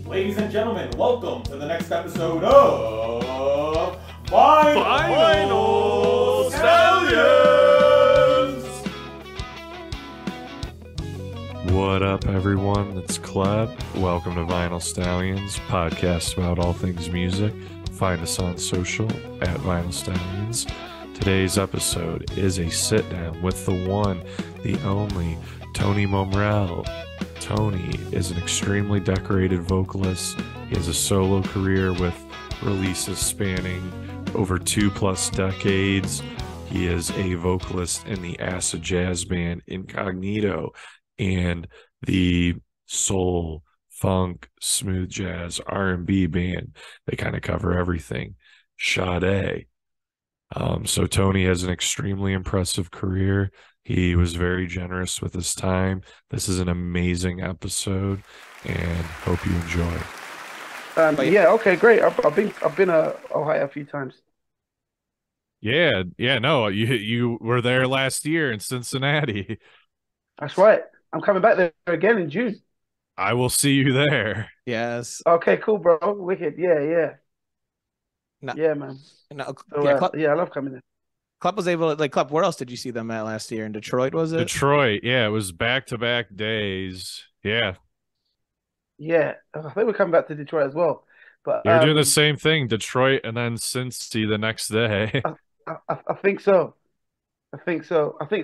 Ladies and gentlemen, welcome to the next episode of Vinyl Stallions! What up, everyone? It's Kleb. Welcome to Vinyl Stallions, podcast about all things music. Find us on social at Vinyl Stallions. Today's episode is a sit-down with the one, the only, Tony Momrelle. Tony is an extremely decorated vocalist. He has a solo career with releases spanning over 2+ decades. He is a vocalist in the acid jazz band Incognito and the soul, funk, smooth jazz, R&B band. They kind of cover everything. Sade. So Tony has an extremely impressive career. He was very generous with his time. This is an amazing episode, and hope you enjoy. Yeah, okay, great. I've been Ohio a few times. Yeah, no, you were there last year in Cincinnati. That's right. I'm coming back there again in June. I will see you there. Yes. Okay, cool, bro. Wicked. Yeah. No, Yeah, man. no. So, Yeah, yeah, I love coming there. Club was able to Club. Where else did you see them at last year? In Detroit, was it? Detroit, yeah, it was back-to-back days. Yeah. Yeah, I think we're coming back to Detroit as well. But You're doing the same thing, Detroit and then Cincy the next day. I think so. I think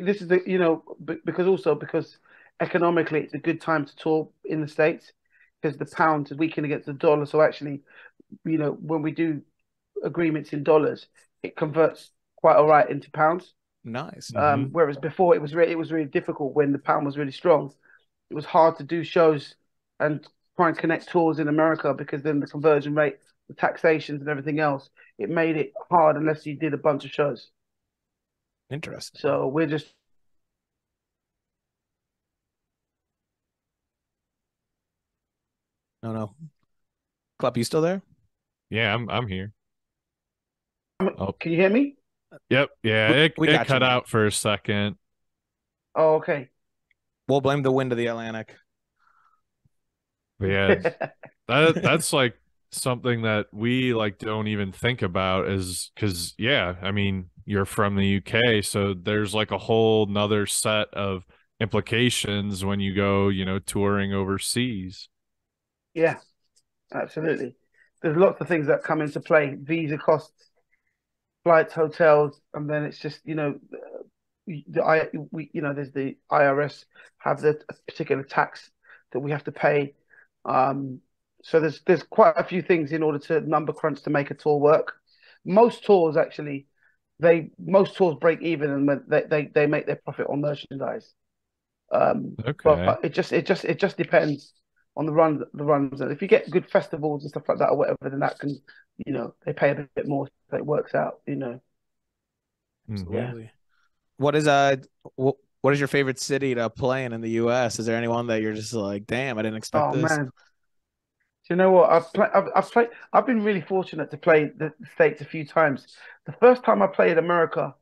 this is because economically it's a good time to tour in the States because the pound is weakening against the dollar. So actually, when we do agreements in dollars, it converts quite all right into pounds. Nice. Whereas before it was really difficult when the pound was really strong. It was hard to do shows and try and connect tours in America because then the conversion rate, the taxations and everything else, it made it hard unless you did a bunch of shows. Interesting. So we're just No. Club, you still there? Yeah, I'm here. Oh, Can you hear me? yep. Yeah, it got cut you. out for a second. Oh, okay. We'll blame the wind of the Atlantic. But yeah, that's like something that we like don't even think about is because I mean, you're from the UK, so there's like a whole nother set of implications when you go, touring overseas. Yeah, absolutely. There's lots of things that come into play. Visa costs, flights, hotels, and then it's just there's the IRS have the particular tax that we have to pay. So there's quite a few things in order to number crunch to make a tour work. Most tours actually, most tours break even and when they make their profit on merchandise. Okay. But it just depends on the runs. And if you get good festivals and stuff like that or whatever, then that can, they pay a bit more, so it works out. Absolutely. What is your favorite city to play in the U.S.? Is there anyone that you're just like, damn, I didn't expect this? Man. Do you know what? I've been really fortunate to play the States a few times. The first time I played America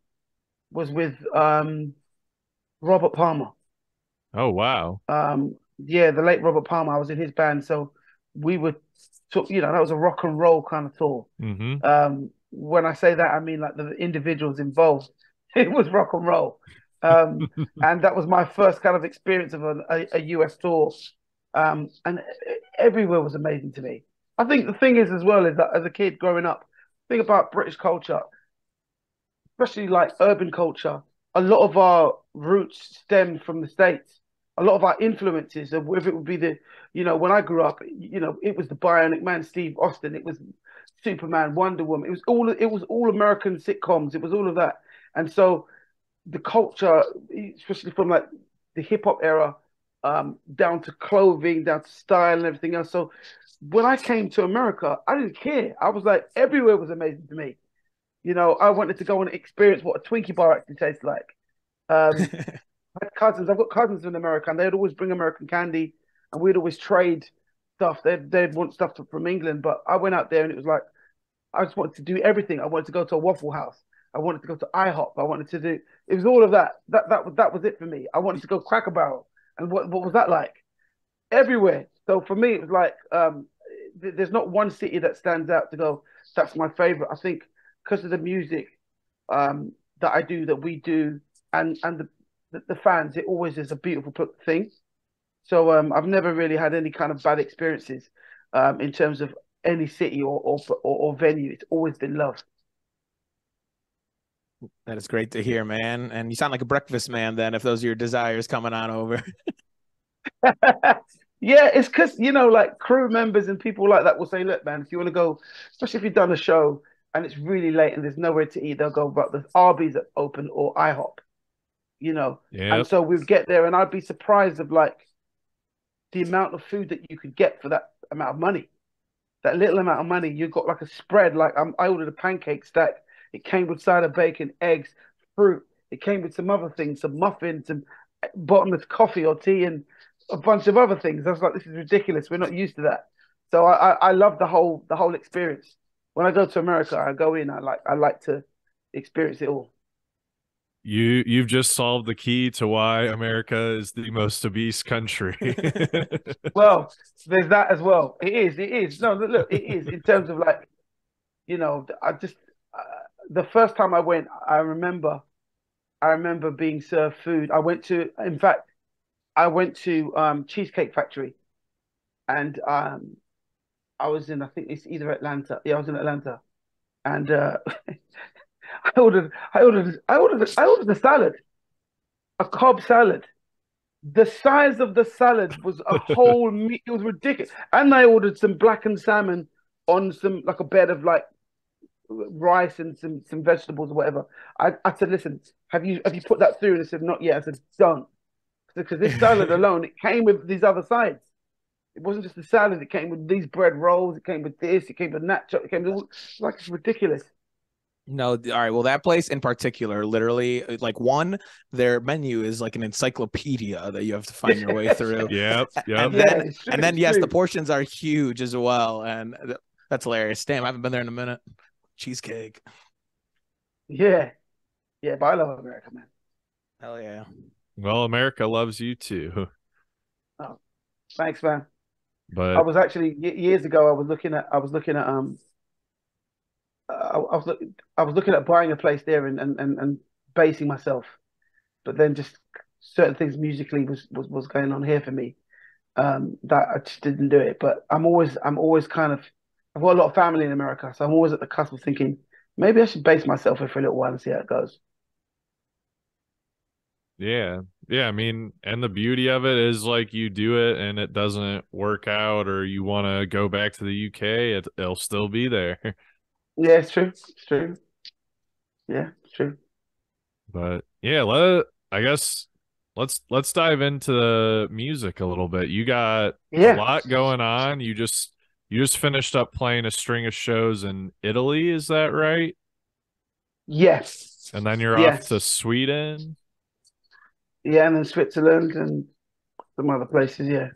was with Robert Palmer. Oh, wow. Yeah, the late Robert Palmer. I was in his band, so we would that was a rock and roll kind of tour. Mm-hmm. When I say that, I mean like the individuals involved. It was rock and roll. And that was my first kind of experience of a US tour. And everywhere was amazing to me. I think the thing is as well is that as a kid growing up, think about British culture, especially like urban culture. A lot of our roots stem from the States. A lot of our influences, whether it would be when I grew up, it was the Bionic Man, Steve Austin, it was Superman, Wonder Woman, it was all American sitcoms, it was all of that. And so the culture, especially from like the hip hop era, down to clothing, down to style and everything else. So when I came to America, I didn't care. I was like, everywhere was amazing to me. I wanted to go and experience what a Twinkie bar actually tastes like. I had cousins. I've got cousins in America, and they'd always bring American candy, and we'd always trade stuff. They'd want stuff from England, but I went out there, and it was like I just wanted to do everything. I wanted to go to a Waffle House. I wanted to go to IHOP. I wanted to do. It was all of that. That was it for me. I wanted to go Cracker Barrel, and what was that like? Everywhere. So for me, it was like there's not one city that stands out to go, that's my favorite. I think because of the music that I do, that we do, and the fans, it always is a beautiful thing. So I've never really had any kind of bad experiences in terms of any city or venue. It's always been love. That is great to hear, man. And you sound like a breakfast man then, if those are your desires coming on over. Yeah, it's because, like crew members and people like that will say, look, man, if you want to go, especially if you've done a show and it's really late and there's nowhere to eat, they'll go, but there's Arby's that open or IHOP. And so we'd get there and I'd be surprised of like the amount of food that you could get for that amount of money. That little amount of money, you got like a spread. Like I ordered a pancake stack. It came with side of bacon, eggs, fruit. It came with some other things, some muffins, some bottomless coffee or tea, and a bunch of other things. I was like, this is ridiculous. We're not used to that. So I love the whole experience. When I go to America, I go in. I like to experience it all. You've just solved the key to why America is the most obese country. Well, there's that as well. It is. No, look, it is in terms of like, I just the first time I went, I remember being served food. I went to Cheesecake Factory, and I was in, I think it's either Atlanta. Yeah, I was in Atlanta, and I ordered a salad, a Cobb salad. The size of the salad was a whole meat. It was ridiculous. And I ordered some blackened salmon on some like a bed of like rice and some vegetables or whatever. I said, listen, have you put that through? And they said, not yet. I said, don't, because this salad alone, it came with these other sides. It wasn't just the salad. It came with these bread rolls. It came with this. It came with nacho. It came with like, it's ridiculous. No, all right. Well, that place in particular, literally, like their menu is like an encyclopedia that you have to find your way through. Yep. And then yes, the portions are huge as well, and that's hilarious. Damn, I haven't been there in a minute. Cheesecake. Yeah, but I love America, man. Hell yeah. Well, America loves you too. Oh, thanks, man. But I was actually years ago. I was looking at I was looking at buying a place there and basing myself, but then just certain things musically was going on here for me that I just didn't do it. But I'm always kind of, I've got a lot of family in America, so I'm always at the cusp of thinking maybe I should base myself here for a little while and see how it goes. yeah. I mean, and the beauty of it is like you do it and it doesn't work out, or you want to go back to the UK, it'll still be there. Yeah, it's true. It's true. Yeah, it's true. But yeah, I guess let's dive into the music a little bit. You got a lot going on. You just finished up playing a string of shows in Italy, is that right? Yes. And then you're off to Sweden. Yeah, and then Switzerland and some other places, yeah.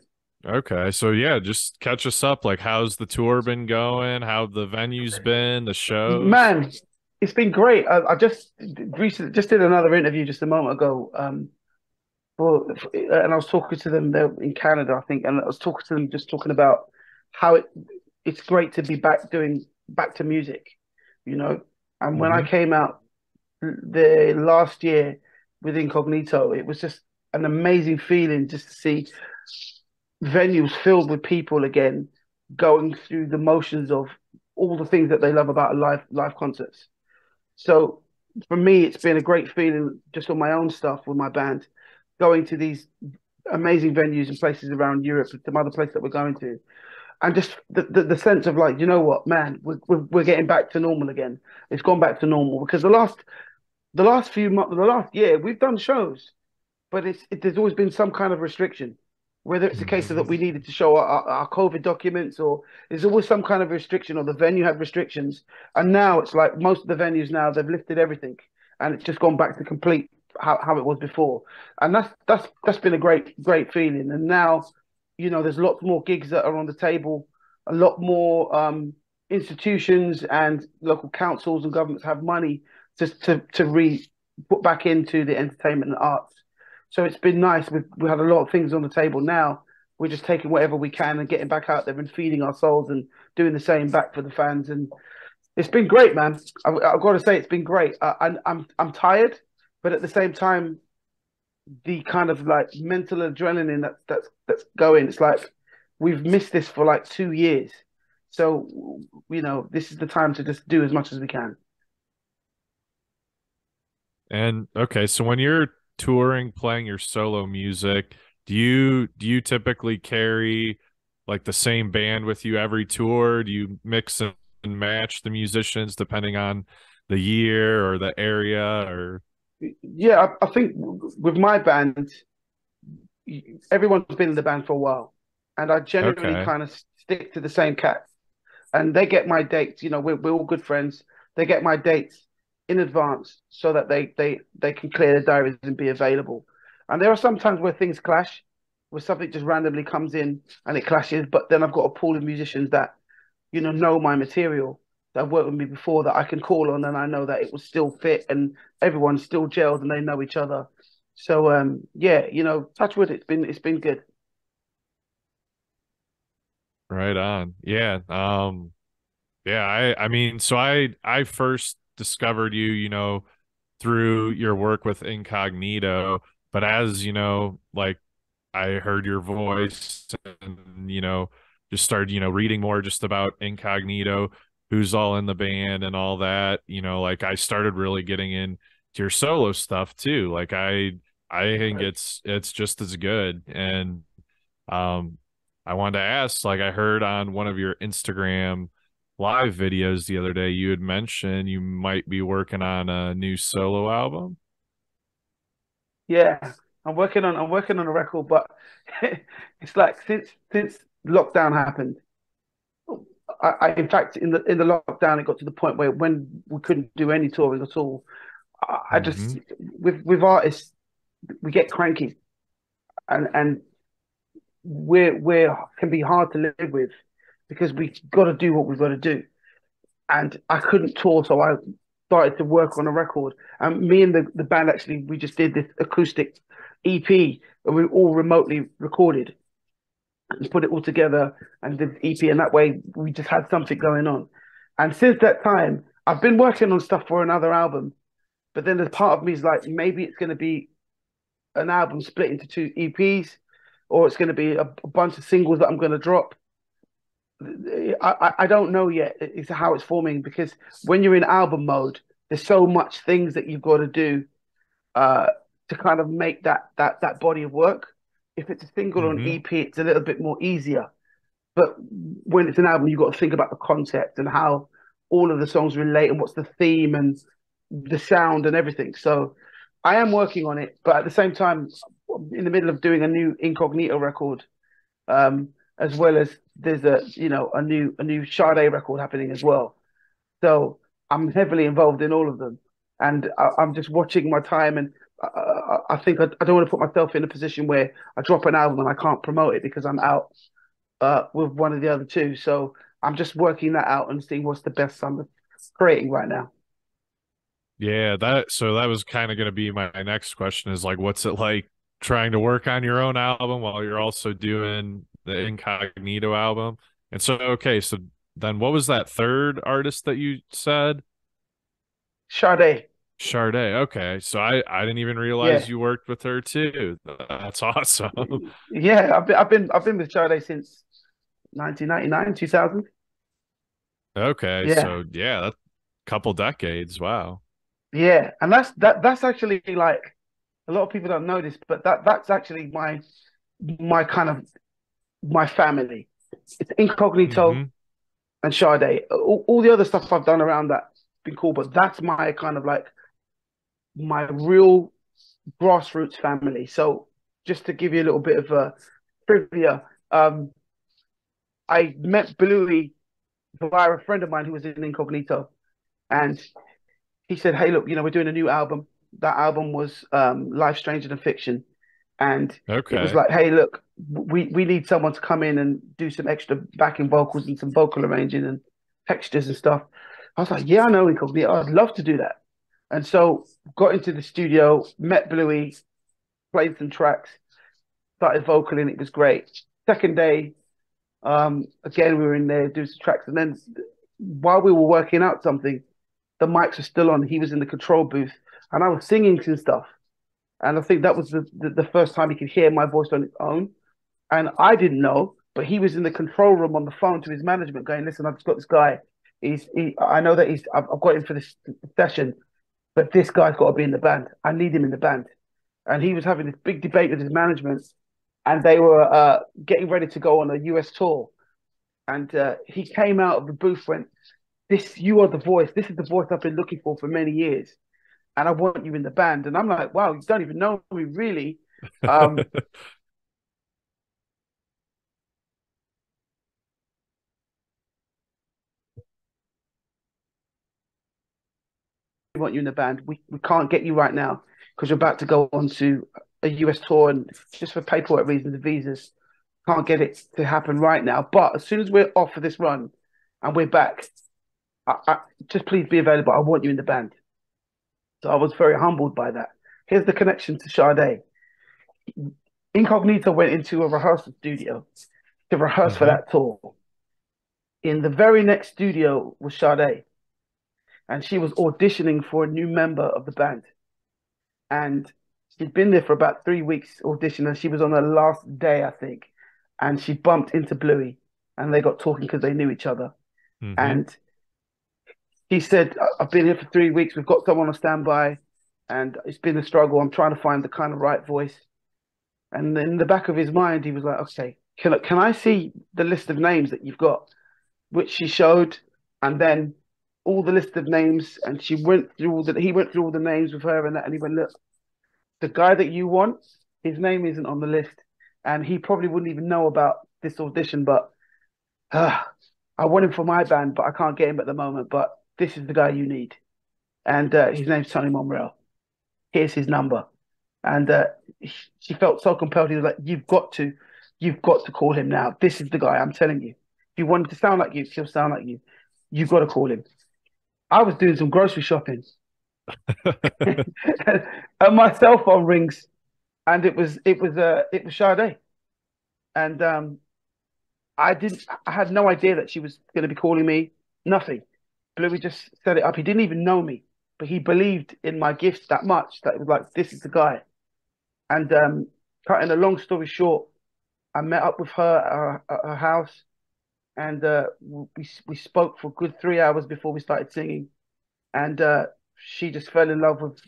Okay, so yeah, just catch us up. Like, how's the tour been going? How the venues been? The shows? Man, it's been great. I just recently did another interview just a moment ago. And I was talking to them there in Canada, I think, and I was talking to them talking about how it's great to be back to music, And when I came out the last year with Incognito, it was just an amazing feeling just to see venues filled with people again, going through the motions of all the things that they love about live concerts. So for me, it's been a great feeling just on my own stuff with my band, going to these amazing venues and places around Europe and some other places that we're going to, and just the sense of like, you know what, man, we're getting back to normal again. It's gone back to normal because the last few months, the last year, we've done shows, but there's always been some kind of restriction. Whether it's a case of that we needed to show our COVID documents, or there's always some kind of restriction, or the venue had restrictions. And now it's like most of the venues now, they've lifted everything and it's just gone back to complete how it was before. And that's been a great feeling. And now, there's lots more gigs that are on the table, a lot more institutions and local councils and governments have money to put back into the entertainment and arts. So it's been nice. We had a lot of things on the table now we're just taking whatever we can and getting back out there and feeding our souls and doing the same back for the fans. And it's been great, man. I've got to say it's been great. I'm tired, but at the same time, the kind of like mental adrenaline that's going. It's like we've missed this for like 2 years, so this is the time to just do as much as we can. And okay, so when you're touring, playing your solo music, do you typically carry like the same band with you every tour? Do you mix and match the musicians depending on the year or the area? Or yeah, I think with my band, everyone's been in the band for a while, and I generally kind of stick to the same cats, and they get my dates. We're all good friends. They get my dates in advance so that they can clear their diaries and be available. And there are some times where things clash, where something just randomly comes in and it clashes. But then I've got a pool of musicians that know my material, that have worked with me before, that I can call on, and I know that it will still fit, and everyone's still gelled and they know each other. So yeah, touch wood, it's been good. right on. Yeah. Yeah, I mean, so I first discovered you, through your work with Incognito, but as like I heard your voice and just started reading more just about Incognito, who's all in the band and all that, like I started really getting into your solo stuff too. Like I think it's just as good. And I wanted to ask, like I heard on one of your Instagram live videos the other day, you had mentioned you might be working on a new solo album. Yeah, I'm working on a record, but it's like since lockdown happened, I in fact in the lockdown it got to the point where when we couldn't do any touring at all, I just with artists we get cranky, and we're can be hard to live with because we got to do what we've got to do, and I couldn't tour, so I started to work on a record. And me and the band actually we just did this acoustic EP, and we all remotely recorded and put it all together and did the EP, and that way we just had something going on. And since that time, I've been working on stuff for another album, but then there's part of me is like, maybe it's going to be an album split into 2 EPs, or it's going to be a bunch of singles that I'm going to drop. I don't know yet. It's how it's forming, because when you're in album mode, there's so much things that you've got to do to kind of make that body of work. If it's a single or an EP, it's a little bit more easier. But when it's an album, you've got to think about the concept and how all of the songs relate and what's the theme and the sound and everything. So I am working on it, but at the same time, in the middle of doing a new Incognito record, as well as there's a new Sade record happening as well. So I'm heavily involved in all of them, and I'm just watching my time. And I think I don't want to put myself in a position where I drop an album and I can't promote it because I'm out with one of the other two. So I'm just working that out and seeing what's the best I'm creating right now. Yeah, that was kind of going to be my next question, is like, what's it like trying to work on your own album while you're also doing the Incognito album? And so, okay, so then what was that third artist that you said? Sade. Sade. Okay, so I didn't even realize you worked with her too. That's awesome. Yeah, I've been with Sade since 1999, 2000. Okay, yeah. So yeah, that's a couple decades. Wow. Yeah, and that's actually, like, a lot of people don't know this, but that's actually my kind of my family. It's Incognito and Sade. All the other stuff I've done around that's been cool, but that's my kind of like my real grassroots family. So just to give you a little bit of a trivia, I met Bluey via a friend of mine who was in Incognito, and he said, "Hey, look, we're doing a new album." That album was Life Stranger Than Fiction, and it was like, "Hey, look, we need someone to come in and do some extra backing vocals and some vocal arranging and textures and stuff." I was like, "Yeah, I know Incognito. I'd love to do that." And so got into the studio, met Bluey, played some tracks, started vocaling. It was great. Second day, again we were in there doing some tracks, and then while we were working out something, the mics were still on. He was in the control booth, and I was singing some stuff. And I think that was the first time he could hear my voice on its own. And I didn't know, but he was in the control room on the phone to his management, going, "Listen, I've just got this guy. I know that I've got him for this session, but this guy's got to be in the band. I need him in the band." And he was having this big debate with his management, and they were getting ready to go on a US tour. And he came out of the booth, went, you are the voice. This is the voice I've been looking for many years, and I want you in the band." And I'm like, "Wow, you don't even know me, really." We want you in the band. We can't get you right now because you're about to go on to a US tour, and just for paperwork reasons, the visas, can't get it to happen right now. But as soon as we're off for this run and we're back, just please be available. I want you in the band. So I was very humbled by that. Here's the connection to Sade. Incognito went into a rehearsal studio to rehearse for that tour. In the very next studio was Sade, and she was auditioning for a new member of the band. And she'd been there for about 3 weeks auditioning, and she was on her last day, I think. And she bumped into Bluey, and they got talking because they knew each other. And he said, "I've been here for 3 weeks. We've got someone on standby, and it's been a struggle. I'm trying to find the kind of right voice." And in the back of his mind, he was like, "Okay, can I see the list of names that you've got?" Which she showed, and then all the list of names, and he went through all the names with her, and he went, "Look, the guy that you want, his name isn't on the list, and he probably wouldn't even know about this audition, but I want him for my band, but I can't get him at the moment, but this is the guy you need." And his name's Tony Momrelle. Here's his number. And she felt so compelled. He was like, you've got to call him now. This is the guy, I'm telling you. If you want him to sound like you, he'll sound like you. You've got to call him. I was doing some grocery shopping. And my cell phone rings, and it was Sade. And I had no idea that she was going to be calling me. Nothing. Bluey just set it up. He didn't even know me, but he believed in my gifts that much that it was like, this is the guy. And cutting a long story short, I met up with her at her house, and we spoke for a good 3 hours before we started singing. And she just fell in love with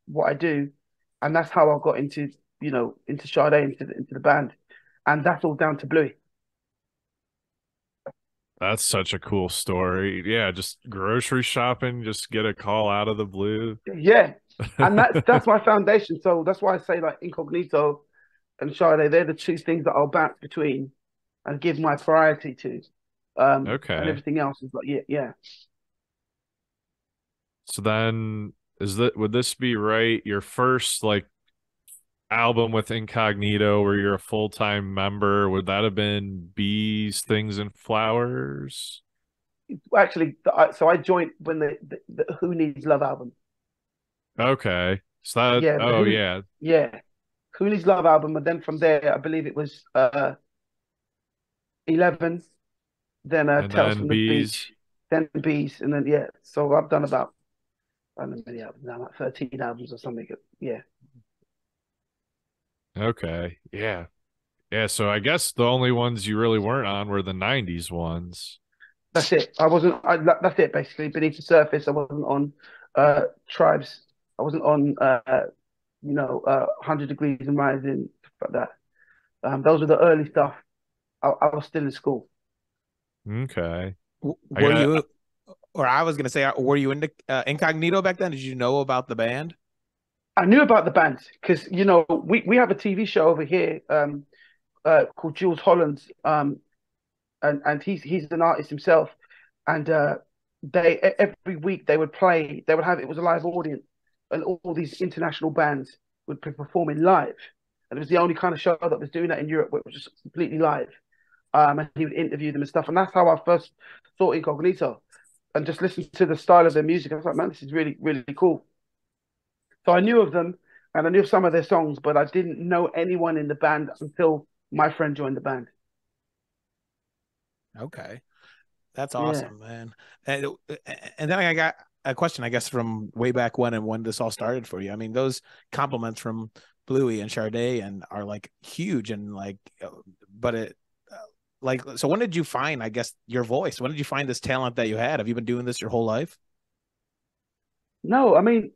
what I do, and that's how I got into Sade, into the band, and that's all down to Bluey. That's such a cool story. Yeah, just grocery shopping, just get a call out of the blue. Yeah, and that's my foundation. So that's why I say, like, Incognito and Sade, they're the two things that I'll bounce between and give my priority to. Okay. And everything else is like, yeah. So then, would this be right? Your first album with Incognito, where you're a full-time member, would that have been Bees, Things, and Flowers? Actually, so I joined when the Who Needs Love album. Okay, so that yeah, Who Needs Love album, and then from there, I believe it was 11, then Tales from the Beach, then Bees, and then So I've done about, I don't know how many albums now, like 13 albums or something. Yeah. Okay. Yeah. So I guess the only ones you really weren't on were the 90s ones. That's it. That's it, basically. Beneath the Surface, I wasn't on Tribes. I wasn't on 100 Degrees and Rising, stuff like that. Those were the early stuff. I was still in school. Okay. I was gonna say, were you into Incognito back then? Did you know about the band? I knew about the band because we have a TV show over here called Jules Holland's, and he's an artist himself, and every week they would have, it was a live audience, and all these international bands would be performing live, and it was the only kind of show that was doing that in Europe, where it was just completely live, and he would interview them and stuff, and that's how I first saw Incognito, and just listened to the style of their music. I was like, man, this is really, really cool. So I knew of them, and I knew some of their songs, but I didn't know anyone in the band until my friend joined the band. Okay. That's Yeah. awesome, man. And and then I got a question, I guess, from way back when and when this all started for you. I mean, those compliments from Bluey and Sade and are like huge and like, but it like, so when did you find, I guess, your voice? When did you find this talent that you had? Have you been doing this your whole life? No, I mean,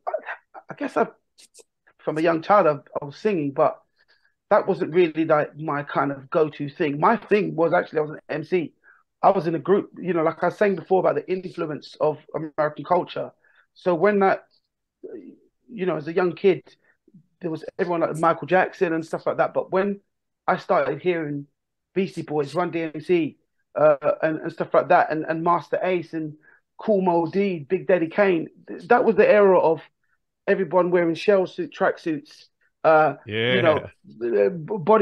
I guess from a young child, I was singing, but that wasn't really like my kind of go-to thing. My thing was actually I was an MC. I was in a group, like I was saying before about the influence of American culture. So when that, as a young kid, there was everyone like Michael Jackson and stuff like that. But when I started hearing Beastie Boys, Run DMC, and stuff like that, and Master Ace and Cool Mo D, Big Daddy Kane, that was the era of everyone wearing shell suit tracksuits, body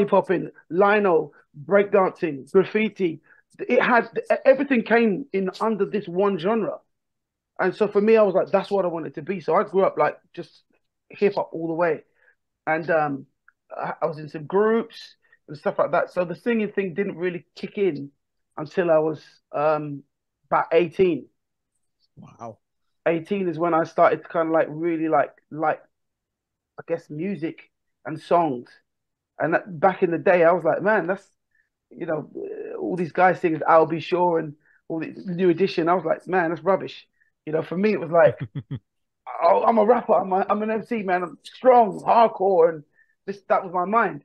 popping, lino, breakdancing, graffiti. It had everything came in under this one genre, and so for me, I was like, that's what I wanted to be. So I grew up like just hip hop all the way, and I was in some groups and stuff like that. So the singing thing didn't really kick in until I was about 18. Wow. 18 is when I started to kind of like really like I guess music and songs. And back in the day, I was like, man, that's all these guys singing I'll Be Sure and all the New Edition. I was like, man, that's rubbish. For me, it was like, oh, I'm a rapper. I'm an MC, man. I'm strong, hardcore, and that was my mind.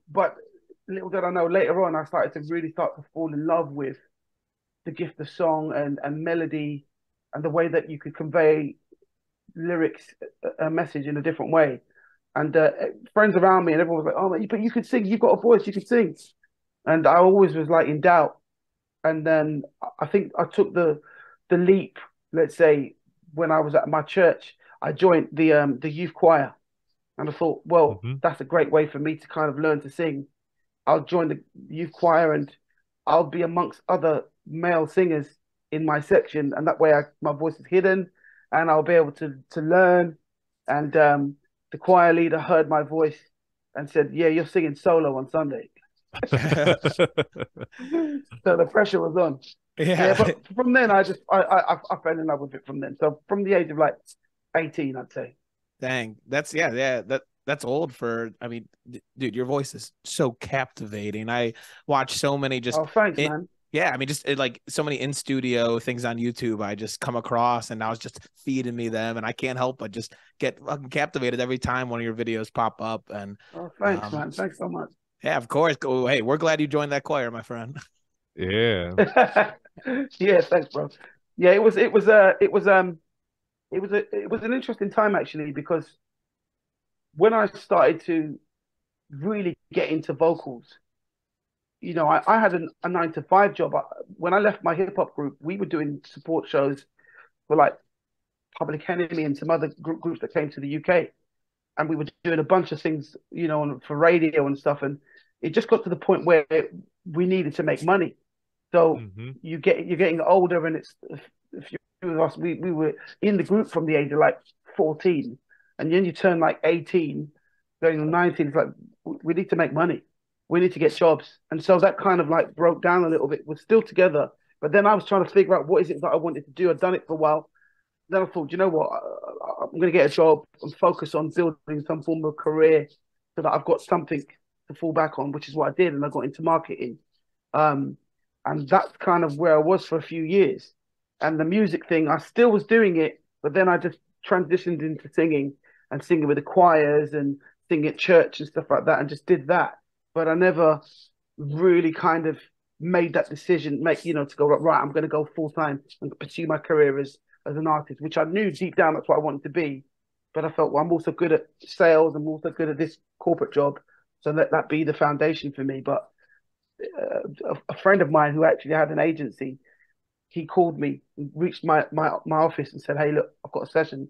But little did I know, later on, I started to really start to fall in love with the gift of song and melody and the way that you could convey lyrics, a message in a different way. And friends around me and everyone was like, oh, but you could sing. You've got a voice. You could sing. And I always was like in doubt. And then I think I took the leap, let's say, when I was at my church. I joined the youth choir. And I thought, well, that's a great way for me to kind of learn to sing. I'll join the youth choir and I'll be amongst other male singers in my section. And that way my voice is hidden and I'll be able to learn. And the choir leader heard my voice and said, yeah, you're singing solo on Sunday. So the pressure was on. Yeah, but from then I fell in love with it from then. So from the age of like 18, I'd say. Dang, that's that's old for. I mean, dude, your voice is so captivating. I watch so many just. Oh, thanks, man. Yeah, I mean, just like so many in studio things on YouTube I just come across, and now it's just feeding me them, and I can't help but just get fucking captivated every time one of your videos pop up. And oh, thanks, man. Thanks so much. Yeah, of course. Oh, hey, we're glad you joined that choir, my friend. Yeah. Yeah, thanks, bro. Yeah, it was an interesting time actually, because when I started to really get into vocals, I had a 9-to-5 job. When I left my hip hop group, we were doing support shows for like Public Enemy and some other groups that came to the UK, and we were doing a bunch of things, for radio and stuff. And it just got to the point where we needed to make money. So you're getting older, and it's a few of us. We were in the group from the age of like 14, and then you turn like 18, going to 19. It's like we need to make money. We need to get jobs. And so that kind of like broke down a little bit. We're still together, but then I was trying to figure out what is it that I wanted to do. I'd done it for a while. Then I thought, you know what? I'm going to get a job and focus on building some form of career so that I've got something to fall back on, which is what I did. And I got into marketing. And that's kind of where I was for a few years. And the music thing, I still was doing it, but then I just transitioned into singing and singing with the choirs and singing at church and stuff like that, and just did that. But I never really kind of made that decision, to go, right, I'm going to go full time and pursue my career as an artist, which I knew deep down that's what I wanted to be. But I felt, well, I'm also good at sales. I'm also good at this corporate job. So let that be the foundation for me. But a friend of mine who actually had an agency, he called me, reached my office and said, hey, look, I've got a session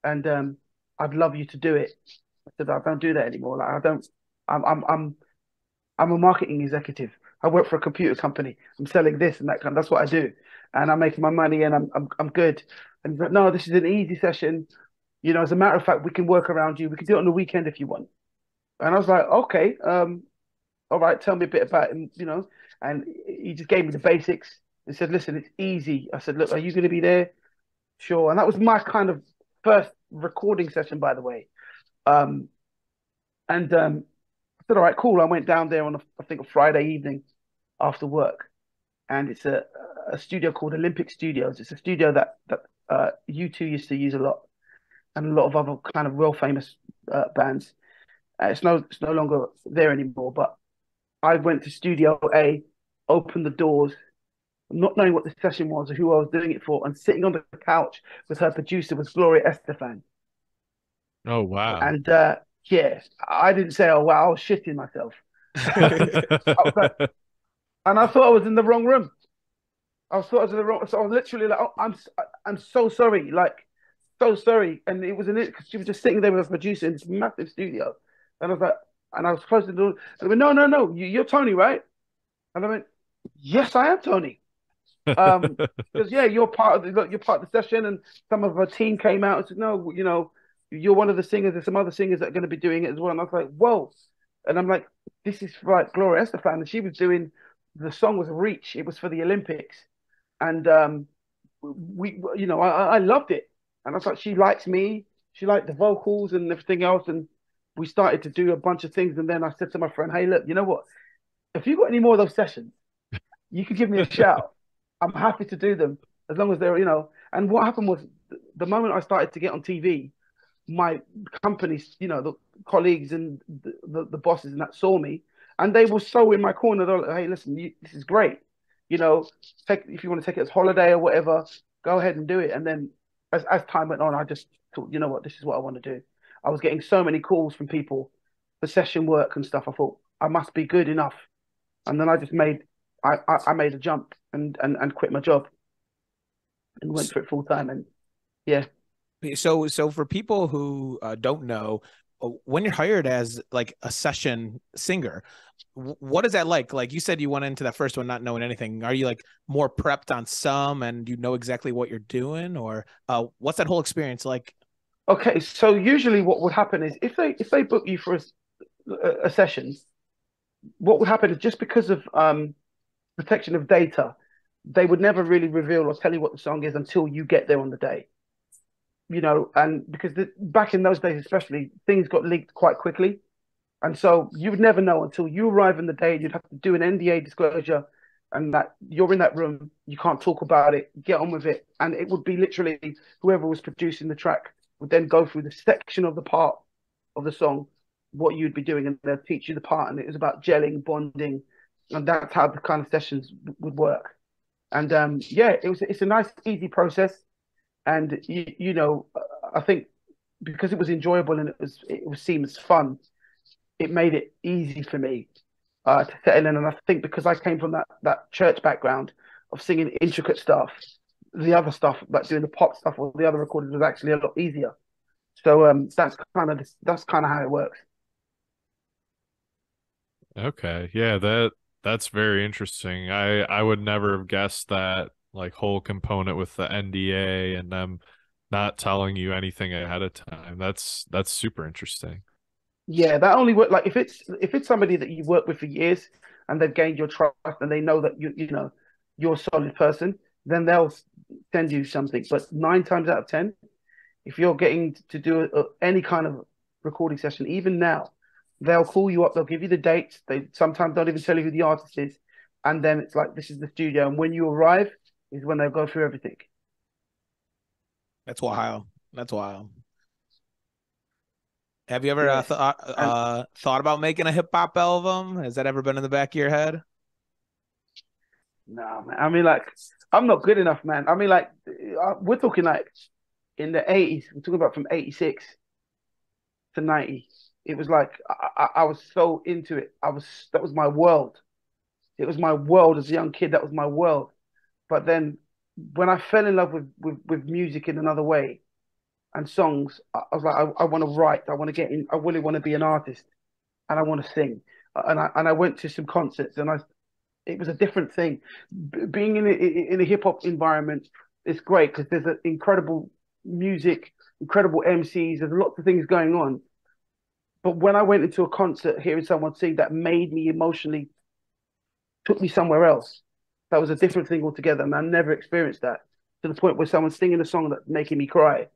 and I'd love you to do it. I said, I don't do that anymore. Like, I'm a marketing executive. I work for a computer company. I'm selling this and that kind. That's what I do, and I'm making my money, and I'm good. And he's like, no, this is an easy session. As a matter of fact, we can work around you. We can do it on the weekend if you want. And I was like, okay. all right, tell me a bit about him, you know. And he just gave me the basics and said, listen, it's easy. I said, look, are you going to be there? Sure. And that was my kind of first recording session, by the way. Um, and I said, all right, cool. I went down there on, I think, a Friday evening after work. And it's a studio called Olympic Studios. It's a studio that U2 used to use a lot, and a lot of other kind of real famous bands. It's no longer there anymore. But I went to Studio A, opened the doors, not knowing what the session was or who I was doing it for, and sitting on the couch with her producer was Gloria Estefan. Oh wow. And yeah, I didn't say, oh wow, I was shitting myself. And I thought I was in the wrong room. I thought I was in the wrong. So I was literally like, oh, I'm so sorry, like so sorry. And it was in it because she was just sitting there with a producer in this massive studio, and I was like, and I was close to the door. And I went, no, you're Tony, right? And I went, yes, I am Tony. Because yeah, you're part of the session, and some of her team came out and said, no, you know, you're one of the singers. There's some other singers that are going to be doing it as well. And I was like, whoa. And I'm like, this is like Gloria Estefan, and she was doing the song was Reach. It was for the Olympics, and you know, I loved it, and I thought she likes me. She liked the vocals and everything else, and we started to do a bunch of things. And then I said to my friend, hey, look, you know what? If you got any more of those sessions, you could give me a shout. I'm happy to do them as long as they're, you know. And what happened was the moment I started to get on TV, my companies, you know, the colleagues and the bosses and that saw me, and they were so in my corner. They're like, hey, listen, this is great. You know, if you want to take it as holiday or whatever, go ahead and do it. And then as time went on, I just thought, you know what, this is what I want to do. I was getting so many calls from people for session work and stuff. I thought I must be good enough. And then I just made a jump and quit my job and went for it full time. And yeah. So for people who don't know, when you're hired as like a session singer, what is that like? Like you said, you went into that first one not knowing anything. Are you like more prepped on some and you know exactly what you're doing, or what's that whole experience like? Okay, so usually what would happen is if they book you for a session, what would happen is just because of protection of data, they would never really reveal or tell you what the song is until you get there on the day. You know, and because back in those days, especially, things got leaked quite quickly. And so you would never know until you arrive on the day. You'd have to do an NDA disclosure, and that you're in that room. You can't talk about it. Get on with it. And it would be literally whoever was producing the track would then go through the section of the part of the song, what you'd be doing, and they'll teach you the part. And it was about gelling, bonding, and that's how the kind of sessions would work. And yeah, it's a nice, easy process. And you know, I think because it was enjoyable and it was seamless fun, it made it easy for me to settle in. And I think because I came from that church background of singing intricate stuff, the other stuff like doing the pop stuff or the other recordings was actually a lot easier. So that's kind of how it works. Okay, yeah, that's very interesting. I would never have guessed that, like, whole component with the NDA and them not telling you anything ahead of time. That's super interesting. Yeah, that only work like if it's somebody that you've worked with for years and they've gained your trust and they know that you know you're a solid person, then they'll send you something. But 9 times out of 10, if you're getting to do any kind of recording session, even now, they'll call you up, they'll give you the dates. They sometimes don't even tell you who the artist is, and then it's like, this is the studio, and when you arrive is when they'll go through everything. That's wild. That's wild. Have you ever thought about making a hip hop album? Has that ever been in the back of your head? No, man. I mean, like, I'm not good enough, man. I mean, like, we're talking like in the 80s. We're talking about from 86 to 90. It was like I was so into it. That was my world. It was my world as a young kid. That was my world. But then when I fell in love with music in another way and songs, I was like, I want to write. I want to get in. I really want to be an artist, and I want to sing. And I went to some concerts, and it was a different thing. Being in a hip hop environment is great because there's incredible music, incredible MCs. There's lots of things going on. But when I went into a concert, hearing someone sing that made me emotionally, took me somewhere else. That was a different thing altogether, and I never experienced that to the point where someone's singing a song that's making me cry.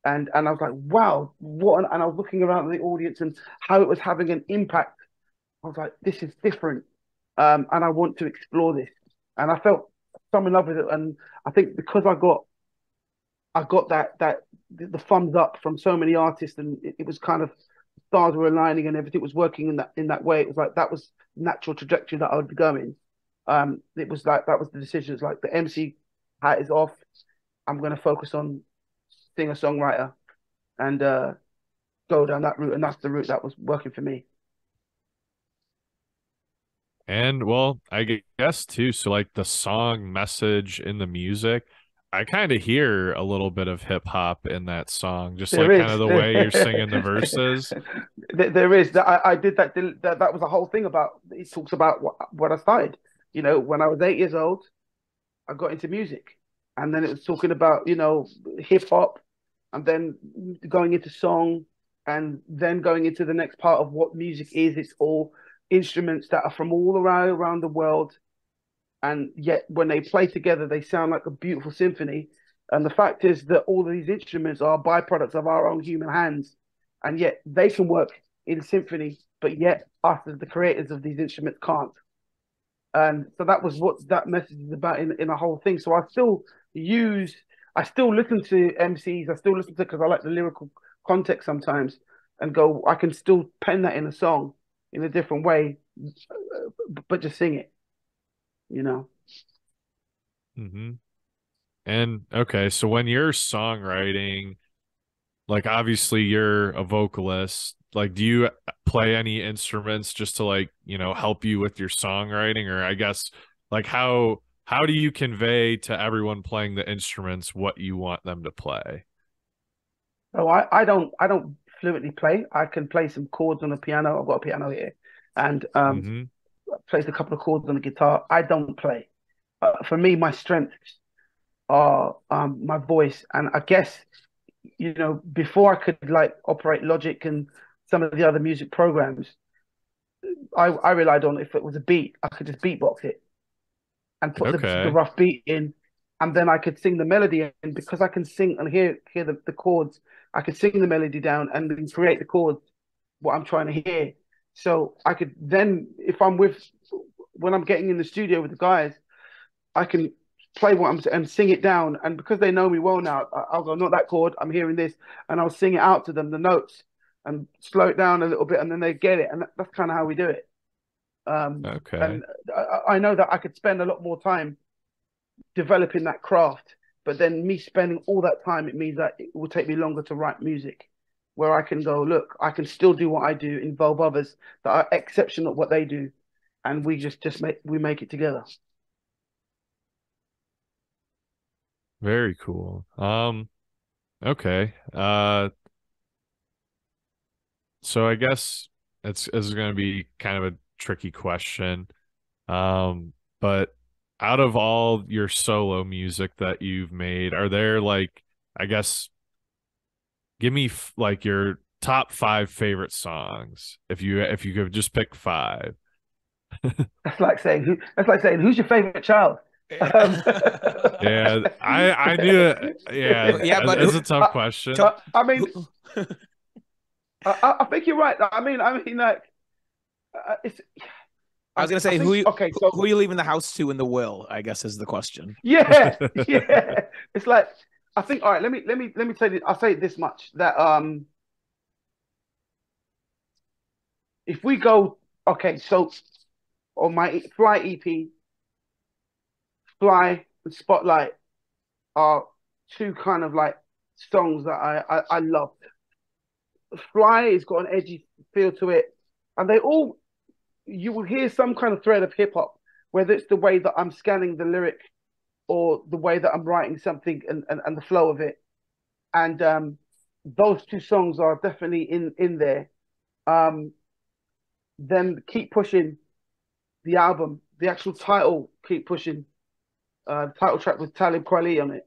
And I was like, wow, what? And I was looking around the audience and how it was having an impact. I was like, this is different, and I want to explore this. And I felt so in love with it. And I think because I got that the thumbs up from so many artists, and it was kind of stars were aligning and everything was working in that way. It was like that was natural trajectory that I would be going. It was like that was the decision. It's like the MC hat is off. I'm going to focus on singer songwriter and go down that route, and that's the route that was working for me. And well, I guess too, so like the song message in the music, I kind of hear a little bit of hip hop in that song, just There like is. kind of the way you're singing the verses. There is that I did that. That was the whole thing about. It talks about what I started. You know, when I was 8 years old, I got into music, and then it was talking about hip hop, and then going into song, and then going into the next part of what music is. It's all instruments that are from all around the world, and yet when they play together, they sound like a beautiful symphony. And the fact is that all of these instruments are byproducts of our own human hands, and yet they can work in symphony, but yet us as the creators of these instruments can't. And so that was what that message is about in a whole thing. So I still listen to MCs, I still listen to, because I like the lyrical context sometimes, and I can still pen that in a song in a different way, but just sing it, Mm-hmm. And okay, so when you're songwriting, like obviously you're a vocalist, like do you play any instruments just to like, help you with your songwriting? Or I guess like how do you convey to everyone playing the instruments what you want them to play? Oh, I don't fluently play. I can play some chords on the piano. I've got a piano here, and Mm-hmm. plays a couple of chords on the guitar. I don't play. For me, my strengths are my voice, and I guess before I could like operate Logic and some of the other music programs, I relied on, if it was a beat, I could just beatbox it and put the Okay. rough beat in, and then I could sing the melody. And because I can sing and hear the chords, I could sing the melody down and then create the chords what I'm trying to hear. So I could then, if when I'm getting in the studio with the guys, I can play and sing it down. And because they know me well now, I'll go, not that chord, I'm hearing this, and I'll sing it out to them, the notes, and slow it down a little bit, and then they get it. And that's kind of how we do it. Okay. And I know that I could spend a lot more time developing that craft, but then me spending all that time, it means that it will take me longer to write music, where I can go, look, I can still do what I do, involve others that are exceptional at what they do, and we make it together. Very cool. Okay. So I guess this is going to be kind of a tricky question. But out of all your solo music that you've made, are there like, I guess, give me like your top 5 favorite songs if you could just pick 5. That's like saying who's your favorite child? Yeah, I knew it. Yeah, Yeah, but it's a tough question. I mean, I think you're right. I mean, like, it's. I was gonna say who So you leaving the house to in the will, I guess, is the question. yeah. It's like, I think. All right, let me say this. I'll say this much, that if we go, so on my Fly EP, Fly and Spotlight are two kind of like songs that I love. Fly has got an edgy feel to it, and you will hear some kind of thread of hip hop, whether it's the way that I'm scanning the lyric or the way that I'm writing something, and the flow of it. And those two songs are definitely in there. Then Keep Pushing, the album, the actual title, Keep Pushing, title track with Talib Kweli on it.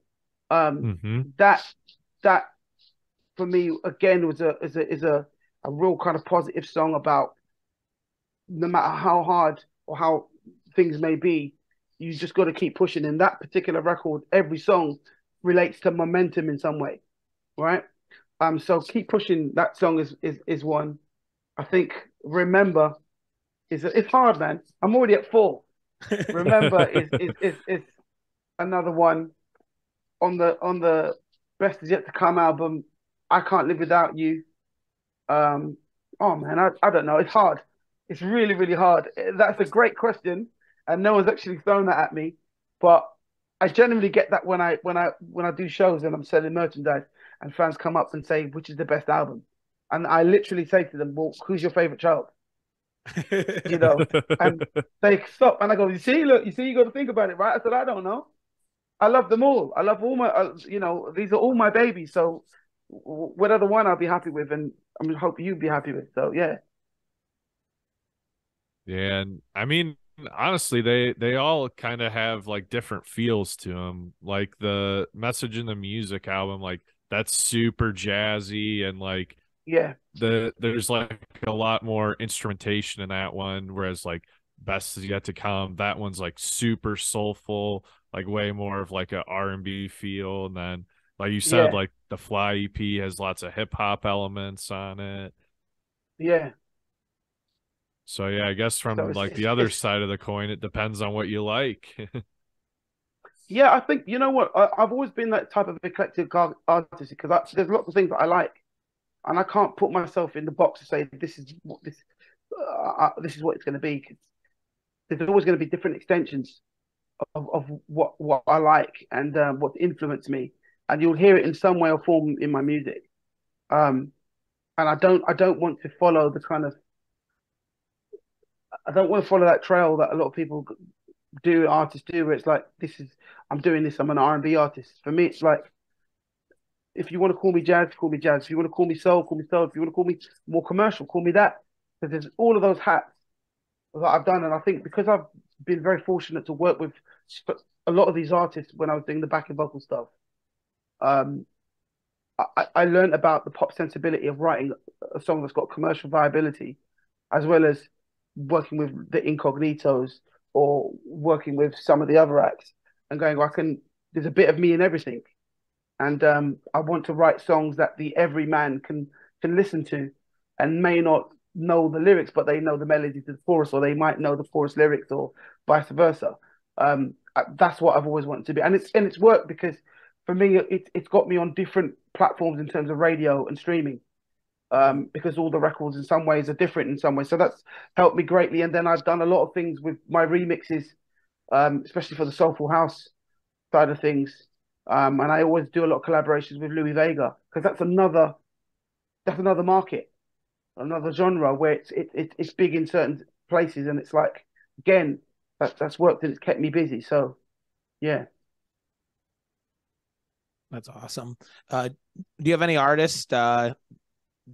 That for me again is a a real kind of positive song about no matter how hard or how things may be, you just got to keep pushing. In that particular record, every song relates to momentum in some way, right? So keep pushing. That song is one. I think Remember it's hard, man. I'm already at 4. Remember is another one on the Best Is Yet to Come album. I Can't Live Without You. Oh man, I don't know. It's hard. It's really, really hard. That's a great question, and no one's actually thrown that at me. But I genuinely get that when I do shows and I'm selling merchandise, and fans come up and say, "Which is the best album?" And I literally say to them, "Well, who's your favorite child?" You know, and they stop, and I go, "You see, look, you see, you got to think about it, right?" I said, "I don't know. I love them all. I love all my, these are all my babies. So whatever one I'll be happy with, and I'm hoping you'd be happy with." So yeah. Yeah, and I mean, honestly, they all kind of have like different feels to them. Like the Message in the Music album, like that's super jazzy, and like Yeah. there's like a lot more instrumentation in that one, whereas like Best Is Yet to Come, that one's like super soulful, like way more of like a R&B feel. And then like you said, Yeah. like the Fly EP has lots of hip hop elements on it. Yeah. So yeah, I guess So from like the other side of the coin, it depends on what you like. yeah, I think you know what I've always been that type of eclectic artist because there's lots of things that I like, and I can't put myself in the box to say this is what it's going to be. 'Cause there's always going to be different extensions of what I like and what's influenced me, and you'll hear it in some way or form in my music. Um, and I don't want to follow the kind of I don't want to follow that trail that a lot of people do, artists do, where it's like, I'm doing this, I'm an R&B artist. For me, it's like, if you want to call me jazz, call me jazz. If you want to call me soul, call me soul. If you want to call me more commercial, call me that. Because there's all of those hats that I've done. And I think because I've been very fortunate to work with a lot of these artists when I was doing the backing vocal stuff, um, I learned about the pop sensibility of writing a song that's got commercial viability, as well as working with the Incognitos or working with some of the other acts and going, there's a bit of me in everything. And I want to write songs that the everyman can listen to and may not know the lyrics, but they know the melody to the chorus, or they might know the chorus lyrics, or vice versa. That's what I've always wanted to be. And it's worked because for me, it's got me on different platforms in terms of radio and streaming. Because all the records in some ways are different in some ways. So that's helped me greatly. And then I've done a lot of things with my remixes, especially for the Soulful House side of things. And I always do a lot of collaborations with Louis Vega because that's another market, another genre where it's big in certain places, and it's like, again, that's worked and it's kept me busy. So yeah. That's awesome. Do you have any artists,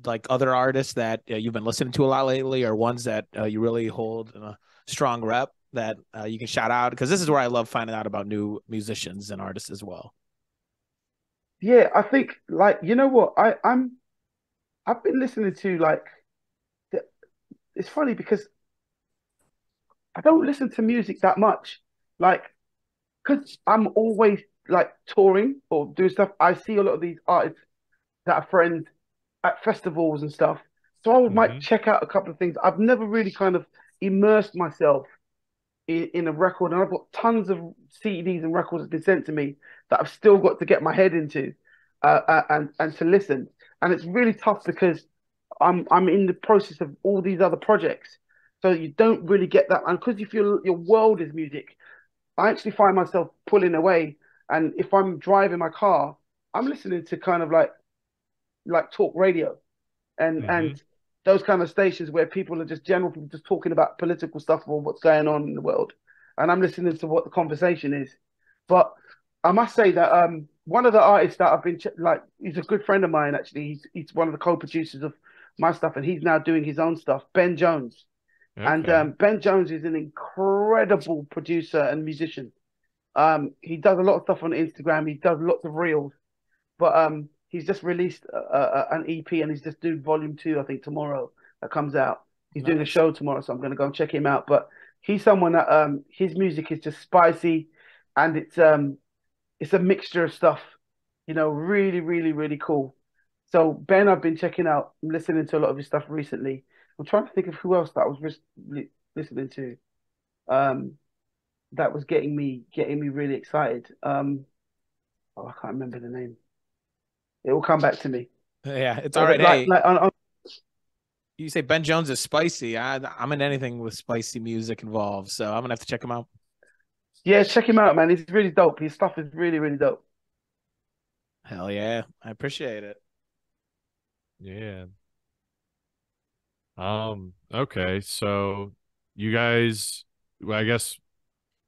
like other artists that you've been listening to a lot lately, or ones that you really hold in a strong rep that you can shout out? Because this is where I love finding out about new musicians and artists as well. Yeah, I think like, you know what, I've been listening to like, it's funny because I don't listen to music that much, like, because I'm always like touring or doing stuff. I see a lot of these artists that are friends at festivals and stuff. So might check out a couple of things. I've never really kind of immersed myself in a record, and I've got tons of CDs and records that have been sent to me that I've still got to get my head into and to listen. And it's really tough because I'm in the process of all these other projects, so you don't really get that. And because if your world is music, I actually find myself pulling away. And if I'm driving my car, I'm listening to kind of like talk radio and those kind of stations where people are just general people just talking about political stuff or what's going on in the world, and I'm listening to what the conversation is. But I must say that one of the artists that I've been he's a good friend of mine actually. He's one of the co-producers of my stuff, and he's now doing his own stuff. Ben Jones, and Ben Jones is an incredible producer and musician. He does a lot of stuff on Instagram. He does lots of reels, but he's just released an EP, and he's just doing volume 2, I think, tomorrow, that comes out. He's doing a show tomorrow, so I'm going to go and check him out. But he's someone that his music is just spicy, and it's a mixture of stuff, really, really, really cool. So Ben, I've been checking out, I'm listening to a lot of his stuff recently. I'm trying to think of who else that I was listening to, that was getting me really excited. I can't remember the name. It will come back to me. Yeah, it's all right. Hey, on, you say Ben Jones is spicy. I'm in anything with spicy music involved, so I'm gonna have to check him out. yeah, check him out, man. He's really dope. His stuff is really, really dope. Hell yeah, I appreciate it. Yeah. Okay, so you guys, well, I guess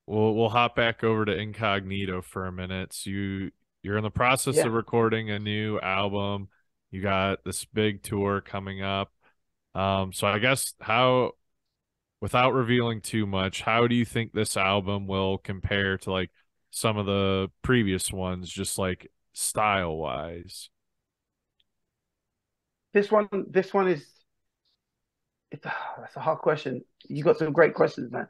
we'll hop back over to Incognito for a minute. So you're in the process of recording a new album. You got this big tour coming up. So I guess without revealing too much, how do you think this album will compare to like some of the previous ones, just like style wise? This one is that's a hard question. You got some great questions, man.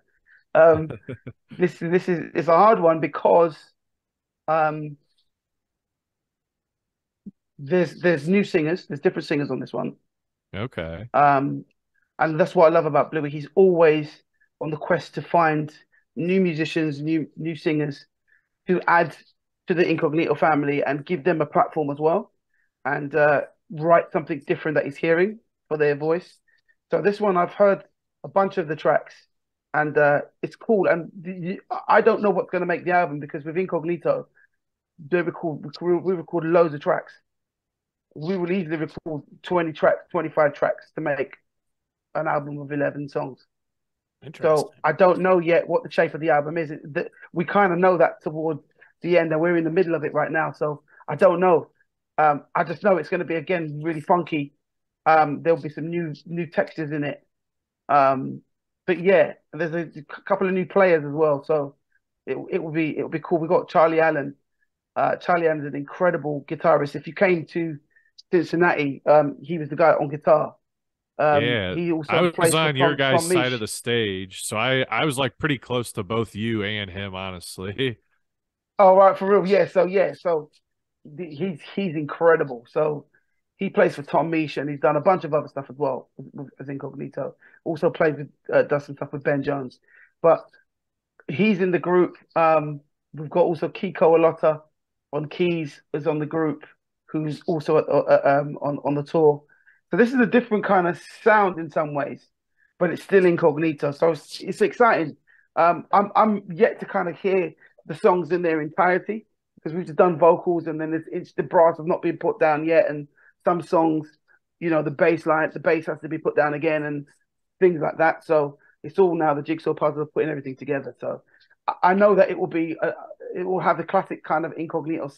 This is it's a hard one because there's new singers, there's different singers on this one. Okay. And that's what I love about Bluey. He's always on the quest to find new musicians, new singers to add to the Incognito family and give them a platform as well, and write something different that he's hearing for their voice. So this one, I've heard a bunch of the tracks, and it's cool. And I don't know what's going to make the album, because with Incognito, we record loads of tracks. We will easily record 20 tracks, 25 tracks to make an album of 11 songs. So I don't know yet what the shape of the album is. We kind of know that toward the end, and we're in the middle of it right now. So I don't know. I just know it's going to be, again, really funky. There'll be some new textures in it. But yeah, there's a couple of new players as well. So it will be cool. We got Charlie Allen. Charlie Allen's an incredible guitarist. If you came to Cincinnati, he was the guy on guitar. Yeah, he also I was on your guys' Tom side of the stage, so I was like pretty close to both you and him, honestly. Oh, right, for real. So he's incredible. So he plays for Tom Misch, and he's done a bunch of other stuff as well as Incognito. Also plays with does some stuff with Ben Jones, but he's in the group. We've got also Kiko Alotta on keys is on the group, who's also on the tour. So this is a different kind of sound in some ways, but it's still Incognito. So it's exciting. I'm yet to kind of hear the songs in their entirety, because we've just done vocals, and then the brass have not been put down yet, and some songs, the bass has to be put down again, and things like that. So it's all now the jigsaw puzzle of putting everything together. So I know that it will have the classic kind of Incognito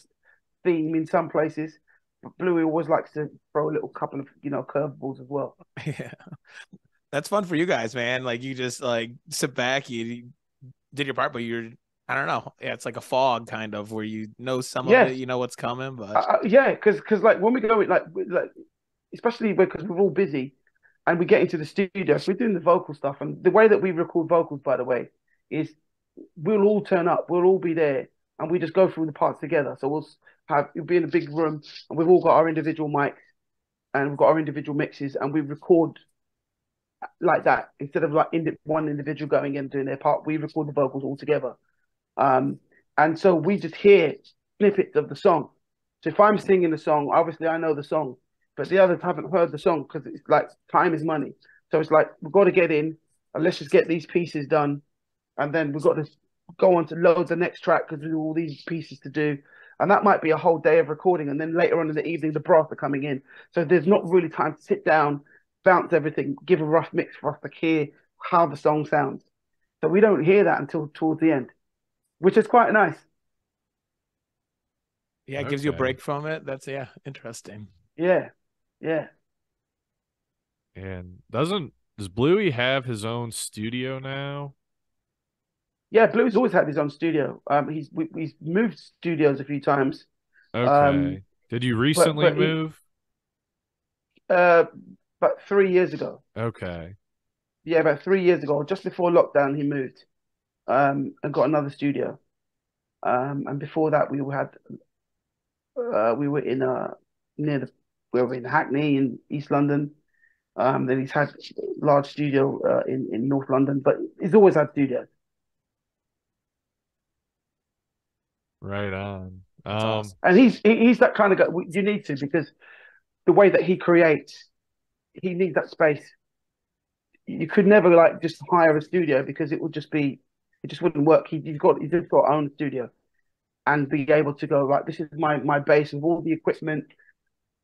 theme in some places. But Bluey always likes to throw a little couple of curveballs as well. Yeah, that's fun for you guys, man. Like, you just like sit back, you did your part, but I don't know. Yeah, it's like a fog kind of, where some of it, you know what's coming. But yeah, because like when we go like especially because we're all busy, and we get into the studio, if we're doing the vocal stuff, and the way that we record vocals, by the way, is we'll all turn up, we'll all be there, and we just go through the parts together. So we'll be in a big room, and we've all got our individual mics, and we've got our individual mixes, and we record like that. Instead of like one individual going in and doing their part, we record the vocals all together. And so we just hear snippets of the song. So if I'm singing the song, obviously I know the song, but the others haven't heard the song, because it's like time is money. So it's like, we've got to get in, and let's just get these pieces done, and then we've got to go on to load the next track, because there's all these pieces to do. And that might be a whole day of recording, and then later on in the evening, the brass are coming in. So there's not really time to sit down, bounce everything, give a rough mix for us to hear how the song sounds. So we don't hear that until towards the end, which is quite nice. Yeah, it gives you a break from it. That's interesting. Yeah. And does Bluey have his own studio now? Yeah, Bluey's always had his own studio. He's moved studios a few times. Okay. Did you recently but move? about 3 years ago. Okay. Yeah, about 3 years ago, just before lockdown, he moved and got another studio. And before that, we were in near the we were in Hackney in East London. Then he's had a large studio in North London, but he's always had studios. Right on. That's awesome. And he's that kind of guy. You need to, because the way that he creates, he needs that space. You could never like just hire a studio, because it just wouldn't work. He's just got to own a studio and be able to go, like, this is my base with all the equipment,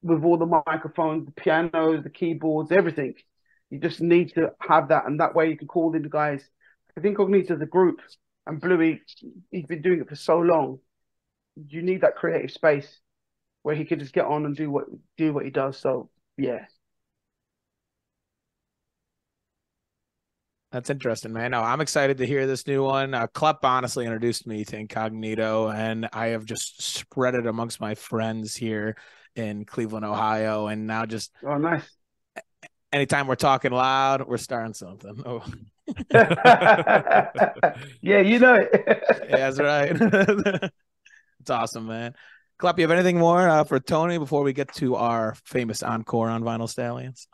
with all the microphones, the pianos, the keyboards, everything. You just need to have that, and that way you can call in the guys. I think Incognito as a group, and Bluey, he's been doing it for so long. You need that creative space where he could just get on and do what he does. So yeah. That's interesting, man. No, I'm excited to hear this new one. Klepp honestly introduced me to Incognito, and I have just spread it amongst my friends here in Cleveland, Ohio. And now just Nice. Anytime we're talking loud, we're starting something. Oh. Yeah, you know it. Yeah, that's right. It's awesome, man. Klepp, you have anything more for Tony before we get to our famous encore on Vinyl Stallions?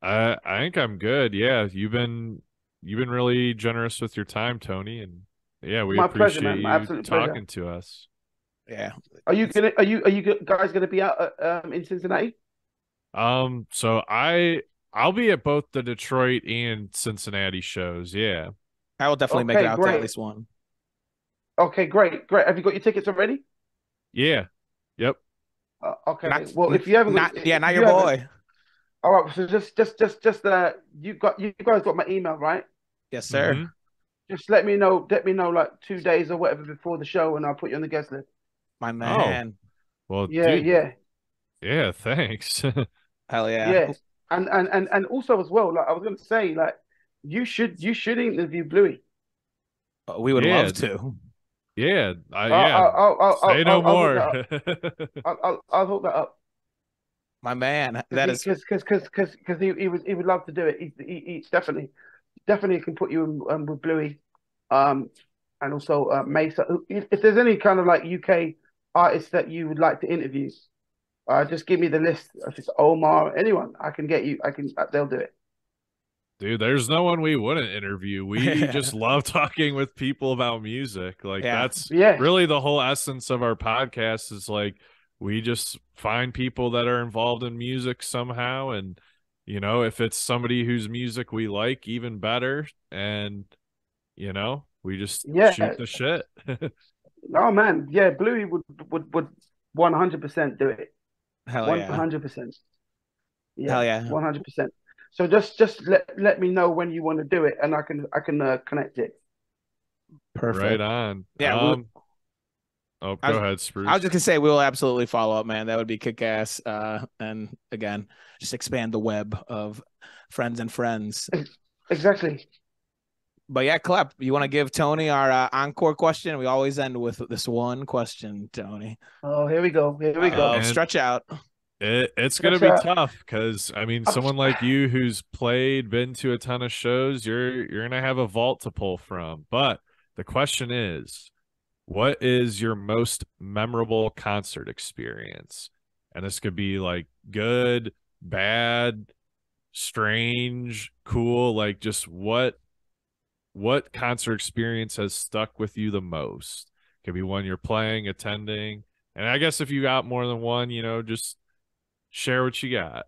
I think I'm good. Yeah, you've been really generous with your time, Tony, and yeah, we appreciate pleasure, man. My absolute talking pleasure. to us. Yeah. Are you guys gonna be out in Cincinnati? So I'll be at both the Detroit and Cincinnati shows. Yeah, I will definitely make it out to great. at least one. Okay, great. Have you got your tickets already? yeah, yep. Okay. Well, if you haven't, not your boy. All right. So just you guys got my email, right? Yes, sir. Mm-hmm. Just let me know like 2 days or whatever before the show, and I'll put you on the guest list. My man. Oh, well, Yeah, dude, yeah. Thanks. Hell yeah. Yeah. And also as well, like I was gonna say, like you should interview Bluey. We would love to. Yeah, I'll say no more. I'll hook that up. My man, that is because he would love to do it. He definitely can put you in with Bluey, and also Mesa. If there's any kind of like UK artists that you would like to interview, just give me the list. If it's Omar, anyone, I can get you. They'll do it. Dude, there's no one we wouldn't interview. We just love talking with people about music. Like that's really the whole essence of our podcast, is like we just find people that are involved in music somehow, and if it's somebody whose music we like, even better. And we just shoot the shit. Oh man, yeah, Bluey would 100% do it. Hell yeah. 100%. Yeah, hell yeah. 100%. So just let me know when you want to do it, and I can connect it. Perfect. Right on. Yeah. Go ahead, Spruce. I was just gonna say we'll absolutely follow up, man. That would be kick ass. And again, just expand the web of friends and friends. Exactly. But yeah, Klepp, you want to give Tony our encore question? We always end with this one question, Tony. Oh, here we go. Stretch out. It's going to be tough, because I mean, someone like you who's been to a ton of shows, you're going to have a vault to pull from. But the question is, what is your most memorable concert experience? And this could be like good, bad, strange, cool, like just what concert experience has stuck with you the most? Could be one you're playing, attending. And I guess if you got more than one, just share what you got.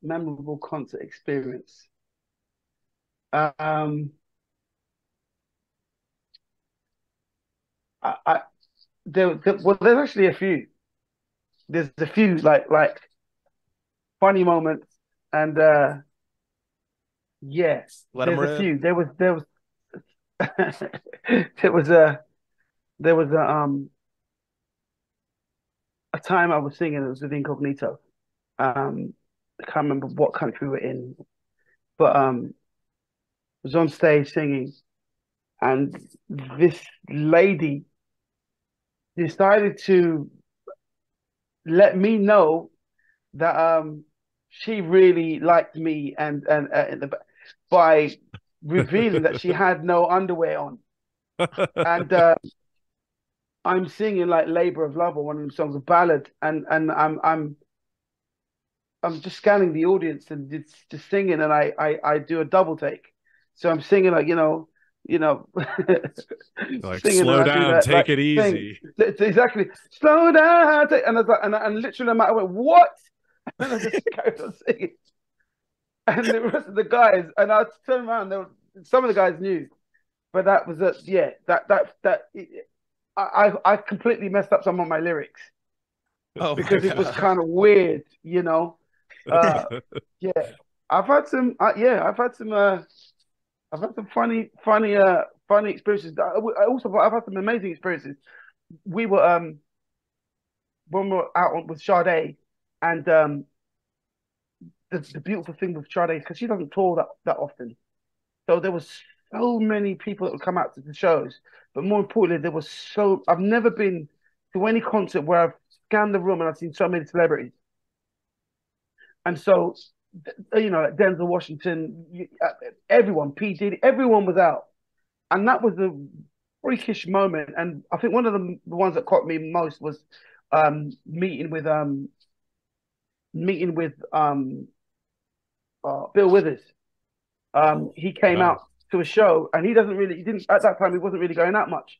Memorable concert experience. There's actually a few. There's a few like funny moments, and yes, there's a few. There was there was a time I was singing. It was with Incognito. I can't remember what country we were in, but was on stage singing, and this lady decided to let me know that she really liked me, and by revealing that she had no underwear on, and I'm singing like "Labor of Love" or one of them songs, a ballad, and I'm just scanning the audience and just singing, and I do a double take, so I'm singing like Like, singing, slow and I do down, that, take like, it thing. easy. Exactly, slow down, and I was like, and literally, I went, what? And I just carried on singing. And the rest of the guys, and I turned around, some of the guys knew, but that was it. Yeah, I completely messed up some of my lyrics Oh my because it was God. kind of weird, Uh, yeah, I've had some funny experiences. I've had some amazing experiences. We were when we were out with Sade, and the beautiful thing with Sade is because she doesn't tour that often. So there was so many people that would come out to the shows, but more importantly, I've never been to any concert where I've scanned the room and I've seen so many celebrities. And so, like Denzel Washington, everyone, P. Diddy, everyone was out. And that was a freakish moment. And I think one of the ones that caught me most was meeting with Bill Withers. He came Wow. out to a show, and he didn't at that time, he wasn't really going out much.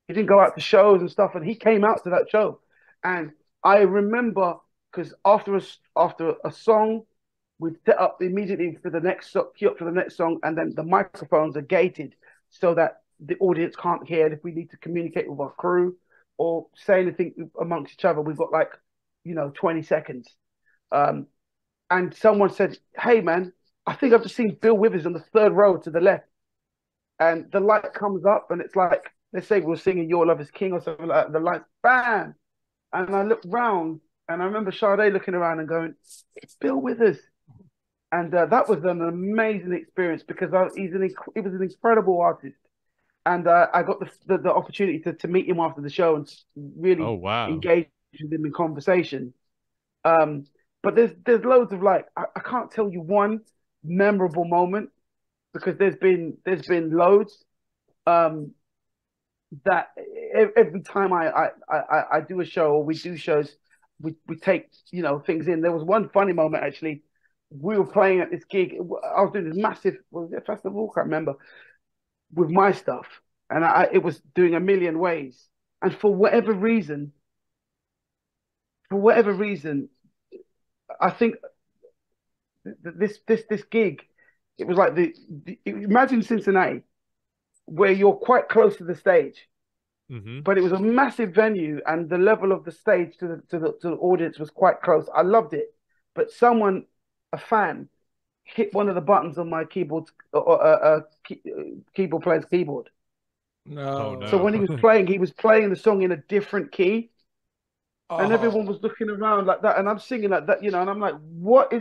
He didn't go out to shows and stuff, and he came out to that show. And I remember, because after a song, we'd set up immediately for the next queue up for the next song, and then the microphones are gated so that the audience can't hear. And if we need to communicate with our crew or say anything amongst each other, we've got 20 seconds. And someone said, "Hey man, I think I've just seen Bill Withers on the third row to the left." And the light comes up, and it's like, let's say we're singing "Your Love Is King" or something like that. The lights, bam, and I looked round, and I remember Sade looking around and going, "It's Bill Withers." And that was an amazing experience because he was an incredible artist, and I got the opportunity to meet him after the show and really Oh, wow. engage with him in conversation. But there's loads of I can't tell you one memorable moment because there's been loads. That every time I do a show or we do shows, we take things in. There was one funny moment actually. We were playing at this gig. I was doing this massive, was it a festival? I can't remember, with my stuff, and it was doing a million ways. And for whatever reason, I think this gig, it was like imagine Cincinnati, where you're quite close to the stage, but it was a massive venue, and the level of the stage to the audience was quite close. I loved it, but a fan, hit one of the buttons on my keyboard, keyboard player's keyboard. No. Oh, So when he was playing the song in a different key, and everyone was looking around like that, and I'm singing like that, and I'm like, what?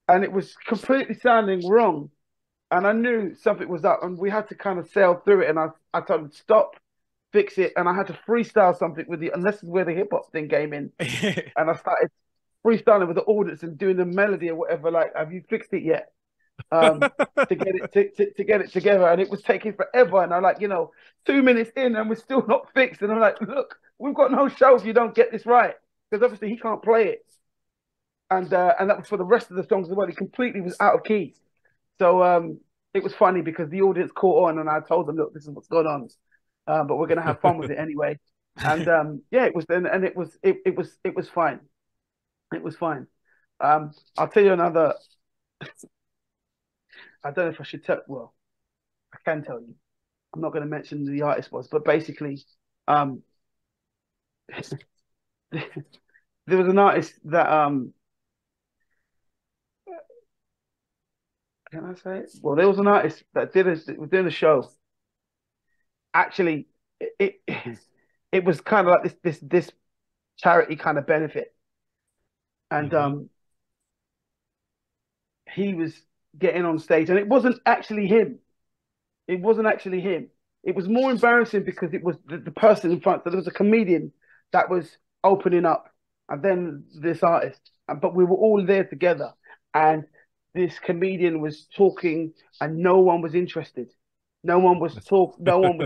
And it was completely sounding wrong, and I knew something was up, and we had to kind of sail through it. And I told him stop, fix it, and I had to freestyle something with and this is where the hip hop thing came in, and I started freestyling with the audience and doing the melody or whatever. Like, have you fixed it yet? To get it together, and it was taking forever. And I'm like, 2 minutes in, and we're still not fixed. And I'm like, look, we've got no show if you don't get this right, because obviously he can't play it. And that was for the rest of the songs as well. He completely was out of key. So it was funny because the audience caught on, and I told them, look, this is what's going on, but we're gonna have fun with it anyway. And it was fine. It was fine. I'll tell you another. I don't know if I should tell. Well, I can tell you. I'm not going to mention who the artist was, but basically, there was an artist that can I say it? Well, there was an artist that was doing a show. Actually, it was kind of like this charity kind of benefit, and he was getting on stage, and it wasn't actually him. It wasn't actually him. It was more embarrassing because it was the person in front. So there was a comedian that was opening up, and then this artist. But we were all there together, and this comedian was talking, and no one was interested. No one was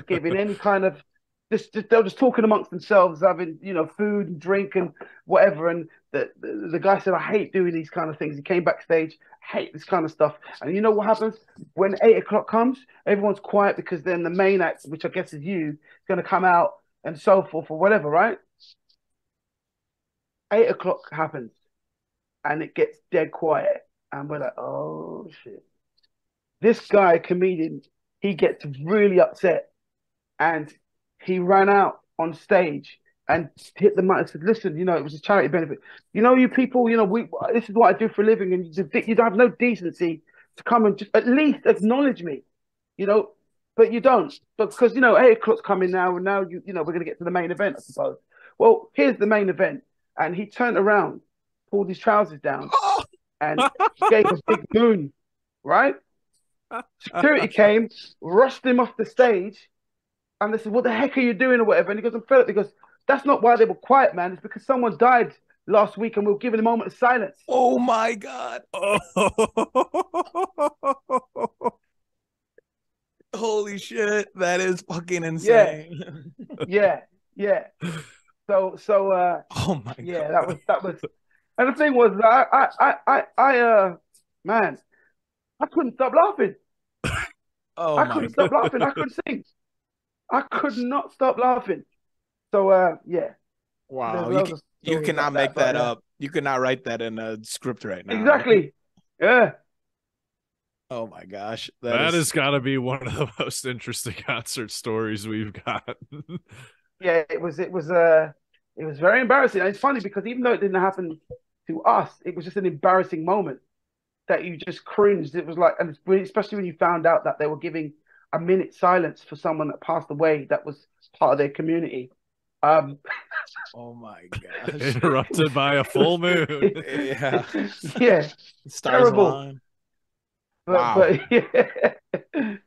giving any kind of. They were just talking amongst themselves, having food and drink and whatever. And the guy said, "I hate doing these kind of things." He came backstage, "I hate this kind of stuff." And you know what happens when 8 o'clock comes? Everyone's quiet because then the main act, which I guess is you, is going to come out and so forth or whatever, right? 8 o'clock happens, and it gets dead quiet, and we're like, "Oh shit!" This guy, comedian, he gets really upset, and he ran out on stage and hit the mic and said, "Listen, it was a charity benefit. You people, this is what I do for a living, and you don't have no decency to come and just at least acknowledge me, but you don't. But because 8 o'clock's coming now, and now we're gonna get to the main event, I suppose. Well, here's the main event." And he turned around, pulled his trousers down, and gave a big moon, right? Security came, rushed him off the stage. And they said, "What the heck are you doing?" or whatever. And he goes, "I'm fed up." He goes, "That's not why they were quiet, man. It's because someone died last week and we were given a moment of silence." Oh my God. Oh. Holy shit. That is fucking insane. Yeah. So oh my God. Yeah, that was and the thing was man, I couldn't stop laughing. I couldn't stop laughing. I couldn't sing. I could not stop laughing. So yeah. Wow. You cannot make that up. You cannot write that in a script right now. Exactly. Yeah. Oh my gosh. That has got to be one of the most interesting concert stories we've got. Yeah, it was very embarrassing. And it's funny because even though it didn't happen to us, it was just an embarrassing moment that you just cringed. It was like, and especially when you found out that they were giving a minute silence for someone that passed away that was part of their community. Oh my gosh. Interrupted by a full moon. Yeah. Yeah. Stars terrible. align. Wow. But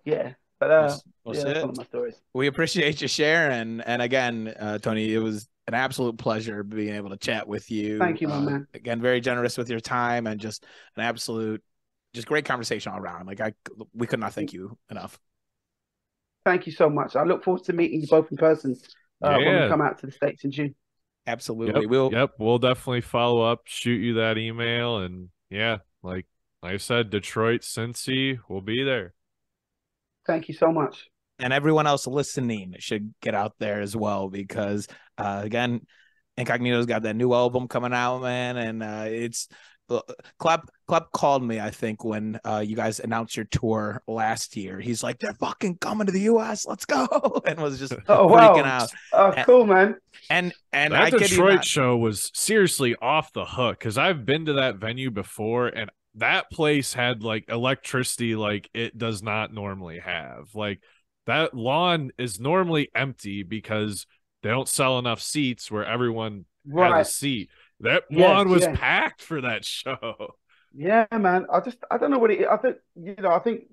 yeah. But That's that's one of my stories. We appreciate you sharing. And again, Tony, it was an absolute pleasure being able to chat with you. Thank you, my man. Again, very generous with your time and just an absolute, just great conversation all around. Like we could not thank you enough. Thank you so much. I look forward to meeting you both in person when we come out to the States in June. Absolutely. We'll definitely follow up, shoot you that email. And yeah, like I said, Detroit, Cincy, we'll be there. Thank you so much. And everyone else listening should get out there as well because, again, Incognito's got that new album coming out, man. And it's Clap called me, I think, when you guys announced your tour last year. He's like, "They're fucking coming to the US. Let's go." And was just freaking out. Oh, cool, man. And that Detroit show was seriously off the hook because I've been to that venue before and that place had like electricity like it does not normally have. Like that lawn is normally empty because they don't sell enough seats where everyone has a seat. That lawn was packed for that show. Yeah, man. I don't know what it. I think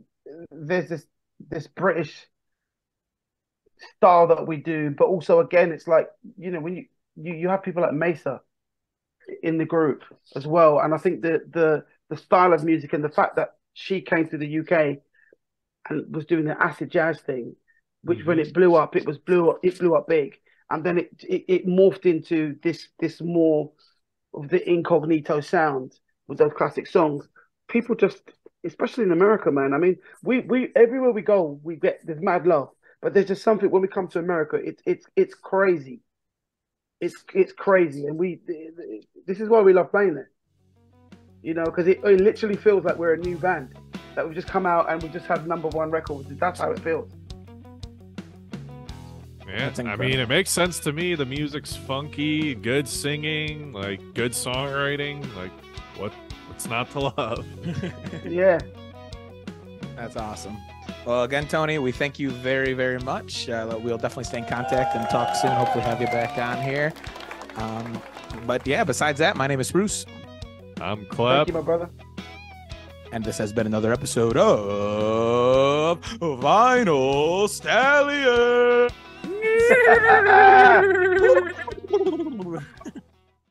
there's this British style that we do, but also again, it's like when you have people like Mesa in the group as well, and I think the style of music and the fact that she came to the UK and was doing the acid jazz thing, which when it blew up, it blew up big, and then it morphed into this more of the Incognito sound with those classic songs. People just, especially in America, man. I mean, we everywhere we go, there's mad love, but there's just something when we come to America, it's crazy. It's crazy, and this is why we love playing there. Because it literally feels like we're a new band that we've just come out and we just had #1 record. That's how it feels. Yeah, I mean, it makes sense to me. The music's funky, good singing, like good songwriting. Like, what's not to love? Yeah, that's awesome. Well, again, Tony, we thank you very, very much. We'll definitely stay in contact and talk soon. Hopefully, have you back on here. But yeah, besides that, my name is Bruce. I'm Cleb. Thank you, my brother. And this has been another episode of of Vinyl Stallion.